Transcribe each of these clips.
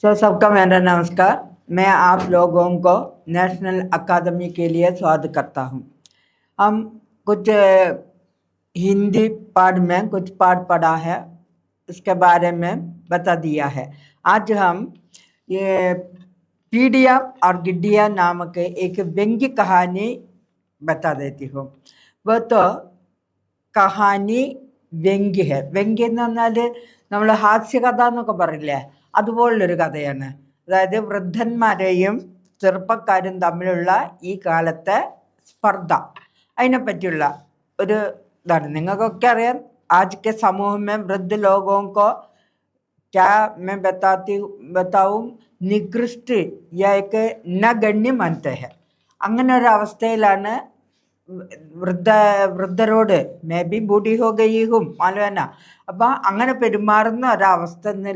सबका मेरा नमस्कार। मैं आप लोगों को नेशनल अकादमी के लिए स्वागत करता हूँ। हम कुछ हिंदी पाठ में कुछ पाठ पढ़ा है, उसके बारे में बता दिया है। आज हम ये पीडिया और गिड्डिया नामक एक व्यंग्य कहानी बता देती हूँ। वो तो കഹാനി വ്യംഗ്യ വ്യംഗ്യം എന്ന് പറഞ്ഞാൽ നമ്മൾ ഹാസ്യകഥ എന്നൊക്കെ പറയില്ലേ, അതുപോലുള്ളൊരു കഥയാണ്. അതായത് വൃദ്ധന്മാരെയും ചെറുപ്പക്കാരും തമ്മിലുള്ള ഈ കാലത്തെ സ്പർദ്ധ, അതിനെപ്പറ്റിയുള്ള ഒരു ഇതാണ്. നിങ്ങൾക്കൊക്കെ അറിയാം, आज के समूह में वृद्ध लोगों को क्या मैं बताऊं निकृष्ट या एक നഗണ്യ മാനത്തെ हैं. അങ്ങനെ ഒരു അവസ്ഥയിലാണ് വൃദ്ധരോട് മേ ബി ബൂഢി ഹോ ഗയി ഹും മാലുവന. അപ്പം അങ്ങനെ പെരുമാറുന്ന ഒരവസ്ഥ ഇന്ന്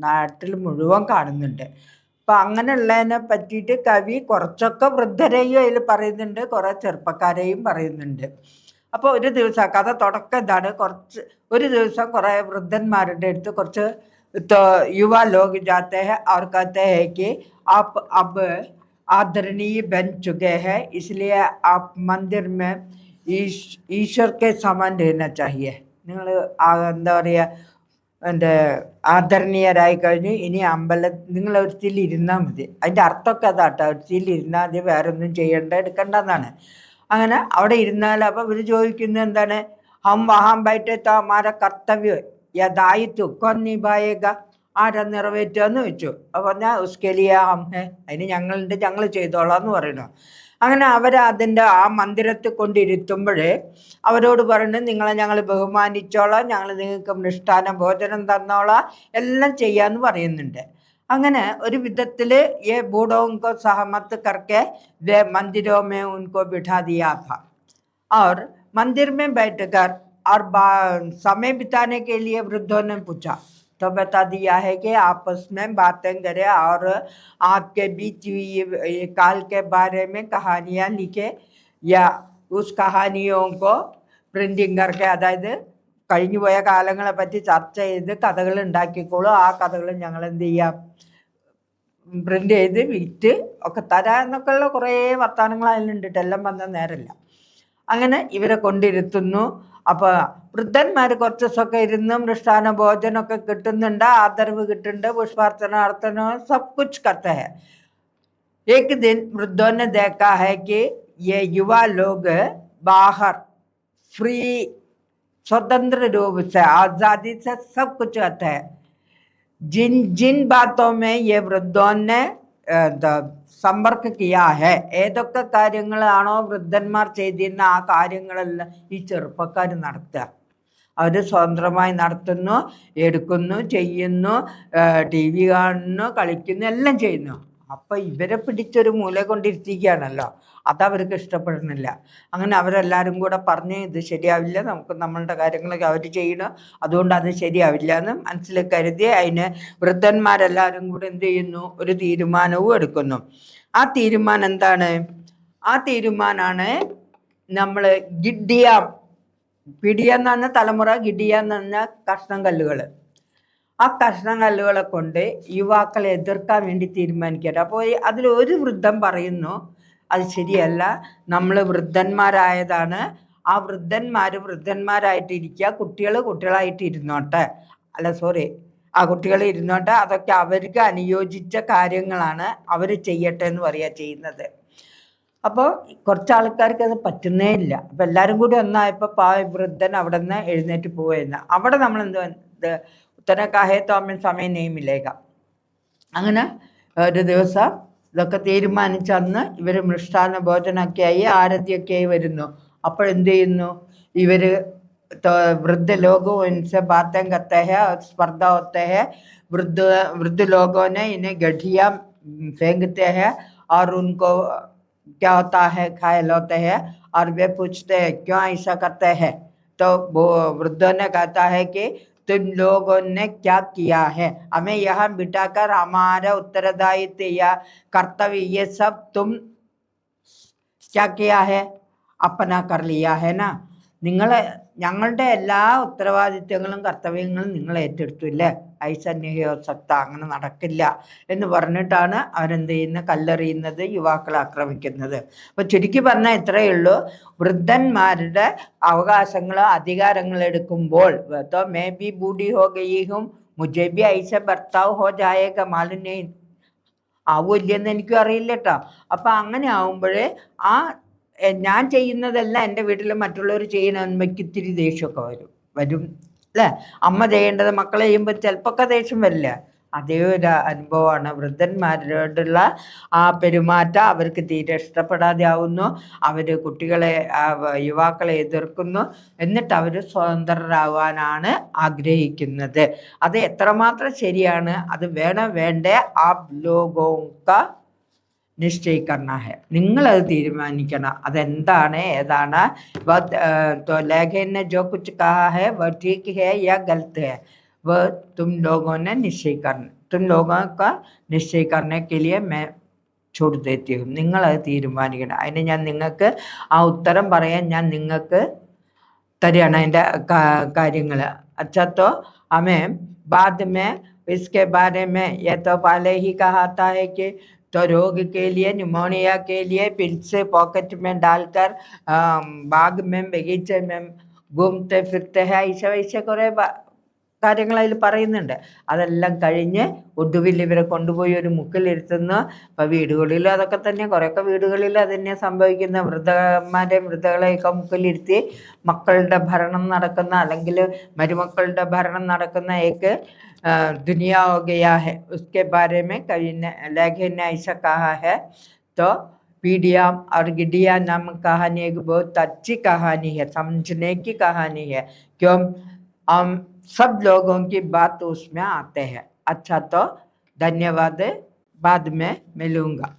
നാട്ടിൽ മുഴുവൻ കാണുന്നുണ്ട്. അപ്പം അങ്ങനെയുള്ളതിനെ പറ്റിയിട്ട് കവി കുറച്ചൊക്കെ വൃദ്ധരെയും അതിൽ പറയുന്നുണ്ട്, കുറേ ചെറുപ്പക്കാരെയും പറയുന്നുണ്ട്. അപ്പോൾ ഒരു ദിവസം കഥ തുടക്കം ഇതാണ്. ഒരു ദിവസം കുറേ വൃദ്ധന്മാരുടെ അടുത്ത് കുറച്ച് യുവ ലോക ജാത്തെ ഹെ और कहते हैं कि आप अब आदरणीय बन चुके हैं, इसलिए आप मंदिर में ഈശ്വർ കെ സമാൻ रहना चाहिए. നിങ്ങൾ എന്താ പറയുക, എൻ്റെ ആദരണീയരായി കഴിഞ്ഞ് ഇനി നിങ്ങൾ ഒരുത്തിയിൽ ഇരുന്നാൽ മതി. അതിൻ്റെ അർത്ഥമൊക്കെ അതാട്ടോ, ഒരുത്തിയിൽ ഇരുന്നാൽ മതി, വേറെ ഒന്നും എടുക്കണ്ടെന്നാണ്. അങ്ങനെ അവിടെ ഇരുന്നാൽ അപ്പം ഇവർ ചോദിക്കുന്നത് എന്താണ്, ഹം വഹാം ബൈठे तो हमारा कर्तव्य या दायित्व कौन निभाएगा, ആരാ നിറവേറ്റുക എന്ന് വെച്ചു. അപ്പോൾ പറഞ്ഞാൽ ഉസ്കെലിയ ഹം ഹെ, അതിന് ഞങ്ങളുണ്ട്, ഞങ്ങൾ ചെയ്തോളാം എന്ന് പറയണു. അങ്ങനെ അതിൻ്റെ ആ മന്ദിരത്തിൽ കൊണ്ടിരുത്തുമ്പോഴേ അവരോട് പറയുന്നത്, നിങ്ങളെ ഞങ്ങൾ ബഹുമാനിച്ചോളാം, ഞങ്ങൾ നിങ്ങൾക്ക് മൃഷ്ടാന ഭോജനം തന്നോളാം, എല്ലാം ചെയ്യാമെന്ന് പറയുന്നുണ്ട്. അങ്ങനെ ഒരു വിധത്തിൽ ये बूढ़ों को सहमत करके वे मंदिरों में उनको बिठा दिया था और मंदिर में बैठकर और समय बिताने के लिए वृद्धों ने पूछा. तो बता दिया है कि आपस में बातें करें और आपके बीच ये काल के बारे में कहानियाँ लिखे या उस कहानियों को പ്രിൻറ്റിങ് करके, അതായത് കഴിഞ്ഞു പോയ കാലങ്ങളെ പറ്റി ചർച്ച ചെയ്ത് കഥകൾ ഉണ്ടാക്കിക്കോളൂ. ആ കഥകൾ ഞങ്ങൾ എന്ത് ചെയ്യാം, പ്രിൻ്റ് ചെയ്ത് വിറ്റ് ഒക്കെ തരാം എന്നൊക്കെയുള്ള കുറേ വർത്തമാനങ്ങൾ അതിലുണ്ട്. എല്ലാം വന്ന നേരമില്ല. അങ്ങനെ ഇവരെ കൊണ്ടിരുത്തുന്നു. അപ്പോൾ വൃദ്ധന്മാർ കുറച്ച് ദിവസമൊക്കെ ഇരുന്ന് മൃഷ്ടാന ഭോജനമൊക്കെ കിട്ടുന്നുണ്ട്, ആദരവ് കിട്ടുന്നുണ്ട്, പുഷ്പാർച്ചന നടത്തണോ, സബ് കുछ करते हैं. एक दिन वृद्धों ने देखा है कि ये युवा लोग बाहर फ्री स्वतंत्र रूप से आज़ादी से सब कुछ करते हैं. जिन बातों में ये वृद्धों ने സമ്പർക്ക് കിയാ ഹെ, ഏതൊക്കെ കാര്യങ്ങളാണോ വൃദ്ധന്മാർ ചെയ്തിരുന്ന ആ കാര്യങ്ങളെല്ലാം ഈ ചെറുപ്പക്കാർ നടത്തുക. അവർ സ്വതന്ത്രമായി നടത്തുന്നു, എടുക്കുന്നു, ചെയ്യുന്നു, ടി വി കാണുന്നു, കളിക്കുന്നു, എല്ലാം ചെയ്യുന്നു. അപ്പം ഇവരെ പിടിച്ചൊരു മൂല കൊണ്ടിരുത്തിക്കുകയാണല്ലോ, അതവർക്ക് ഇഷ്ടപ്പെടുന്നില്ല. അങ്ങനെ അവരെല്ലാവരും കൂടെ പറഞ്ഞ് ഇത് ശരിയാവില്ല, നമുക്ക് നമ്മളുടെ കാര്യങ്ങളൊക്കെ അവർ ചെയ്യണം, അതുകൊണ്ട് അത് ശരിയാവില്ല എന്ന് മനസ്സിൽ കരുതി അതിന് വൃദ്ധന്മാരെല്ലാവരും കൂടെ എന്ത് ചെയ്യുന്നു, ഒരു തീരുമാനവും എടുക്കുന്നു. ആ തീരുമാനം എന്താണ്? ആ തീരുമാനമാണ് നമ്മൾ ഗിഡിയ, പിടിയ എന്ന് പറഞ്ഞ തലമുറ, ഗിഡിയ എന്ന് പറഞ്ഞ കഷ്ണം കല്ലുകൾ. ആ കഷ്ണം കല്ലുകളെ കൊണ്ട് യുവാക്കളെ എതിർക്കാൻ വേണ്ടി തീരുമാനിക്കട്ടെ. അപ്പോൾ അതിലൊരു വൃദ്ധൻ പറയുന്നു, അത് ശരിയല്ല, നമ്മൾ വൃദ്ധന്മാരായതാണ്, ആ വൃദ്ധന്മാരായിട്ട് ഇരിക്കുക, കുട്ടികളായിട്ട് ഇരുന്നോട്ടെ, അല്ല സോറി, ആ കുട്ടികൾ ഇരുന്നോട്ടെ, അതൊക്കെ അവർക്ക് അനുയോജിച്ച കാര്യങ്ങളാണ്, അവർ ചെയ്യട്ടെ എന്ന് പറയുക ചെയ്യുന്നത്. അപ്പോൾ കുറച്ച് ആൾക്കാർക്ക് അത് പറ്റുന്നേ ഇല്ല. അപ്പം എല്ലാവരും കൂടി ഒന്നായപ്പോൾ വൃദ്ധൻ അവിടെ നിന്ന് എഴുന്നേറ്റ് പോവുകയെന്ന്. അവിടെ നമ്മൾ എന്ത് ഉത്തരക്കാഹേ തോമൻ സമയം നെയ്മില്ലേക. അങ്ങനെ ഒരു ദിവസം ഇതൊക്കെ തീരുമാനിച്ചന്ന് ഇവർ മൃഷ്ടാന്ന ഭോജനമൊക്കെ ആയി, ആരതിയൊക്കെ ആയി വരുന്നു. അപ്പോഴെന്ത് ചെയ്യുന്നു, ഇവർ वृद्ध लोगों इनसे बातें करते हैं और स्पर्धा होते हैं. वृद्ध लोगों ने इन्हें गठिया फेंकते हैं और उनको क्या होता है, घायल होते हैं और वे पूछते हैं क्यों ऐसा करते हैं. तो वो वृद्धों ने कहता है कि तुम लोगों ने क्या किया है, हमें यहाँ बिठाकर हमारा उत्तरदायित्व या कर्तव्य ये सब तुम क्या किया है, अपना कर लिया है ना. നിങ്ങളെ ഞങ്ങളുടെ എല്ലാ ഉത്തരവാദിത്വങ്ങളും കർത്തവ്യങ്ങളും നിങ്ങൾ ഏറ്റെടുത്തു ഇല്ലേ, ഐസ നഹി ഹോ സക്ത, അങ്ങനെ നടക്കില്ല എന്ന് പറഞ്ഞിട്ടാണ് അവരെന്ത് ചെയ്യുന്നത്, കല്ലെറിയുന്നത്, യുവാക്കളെ ആക്രമിക്കുന്നത്. അപ്പോൾ ചുരുക്കി പറഞ്ഞാൽ ഇത്രയേ ഉള്ളൂ, വൃദ്ധന്മാരുടെ അവകാശങ്ങളോ അധികാരങ്ങൾ എടുക്കുമ്പോൾ तो मैं भी बूढ़ी हो गई हूँ, मुझे भी ऐसे बर्ताव हो जाएगा, मालूम नहीं ആവോ ഇല്ലെന്ന് എനിക്കും അറിയില്ല കേട്ടോ. അപ്പം അങ്ങനെ ആവുമ്പോഴേ ആ ഞാൻ ചെയ്യുന്നതെല്ലാം എൻ്റെ വീട്ടിൽ മറ്റുള്ളവർ ചെയ്യണമെന്ന് ഇത്തിരി ദേഷ്യമൊക്കെ വരും അല്ലേ. അമ്മ ചെയ്യേണ്ടത് മക്കളെ ചെയ്യുമ്പോൾ ചിലപ്പോൾ ദേഷ്യം വരില്ല. അതേ ഒരു അനുഭവമാണ് വൃദ്ധന്മാരോടുള്ള ആ പെരുമാറ്റം. അവർക്ക് തീരെ ഇഷ്ടപ്പെടാതെ ആവുന്നു, അവർ കുട്ടികളെ യുവാക്കളെ എതിർക്കുന്നു, എന്നിട്ട് അവർ സ്വതന്ത്രരാവാനാണ് ആഗ്രഹിക്കുന്നത്. അത് എത്രമാത്രം ശരിയാണ്, അത് വേണോ വേണ്ടേ, ആ ലോകോക്ക നിശ്ചയിക്കണ ഹെ, നിങ്ങളത് തീരുമാനിക്കണം അതെന്താണ് ഏതാണ്. तो लेखन ने जो कुछ कहा है वह ठीक है या गलत है, वह तुम लोगों ने तुम लोगों का निश्चय करने के लिए मैं छोड़ देती हूँ. നിങ്ങളത് തീരുമാനിക്കണം. അതിന് ഞാൻ നിങ്ങൾക്ക് ആ ഉത്തരം പറയാൻ ഞാൻ നിങ്ങൾക്ക് തരികയാണ് അതിൻ്റെ കാര്യങ്ങൾ. अच्छा तो हमें बाद में इसके बारे में ये तो पहले ही कहा था है कि तो रोग के लिए, न्यूमोनिया के लिए पिल्स पॉकेट में डालकर बाग में बगीचे में घूमते फिरते हैं, ऐसे वैसे കുറേ കാര്യങ്ങൾ അതിൽ പറയുന്നുണ്ട്. അതെല്ലാം കഴിഞ്ഞ് ഒടുവിൽ ഇവരെ കൊണ്ടുപോയി ഒരു മുക്കിലിരുത്തുന്നു. ഇപ്പോൾ വീടുകളിൽ അതൊക്കെ തന്നെ, കുറേയൊക്കെ വീടുകളിൽ അത് തന്നെ സംഭവിക്കുന്ന, വൃദ്ധകളെയൊക്കെ മുക്കിലിരുത്തി മക്കളുടെ ഭരണം നടക്കുന്ന, അല്ലെങ്കിൽ മരുമക്കളുടെ ഭരണം നടക്കുന്ന ഏക്ക് दुनिया हो गया है. उसके बारे में कवि ने, लेखक ने ऐसा कहा है. तो पीडिया और गिडिया नामक कहानी एक बहुत अच्छी कहानी है, समझने की कहानी है, क्यों हम सब लोगों की बात उसमें आते हैं. अच्छा तो धन्यवाद, बाद में मिलूँगा.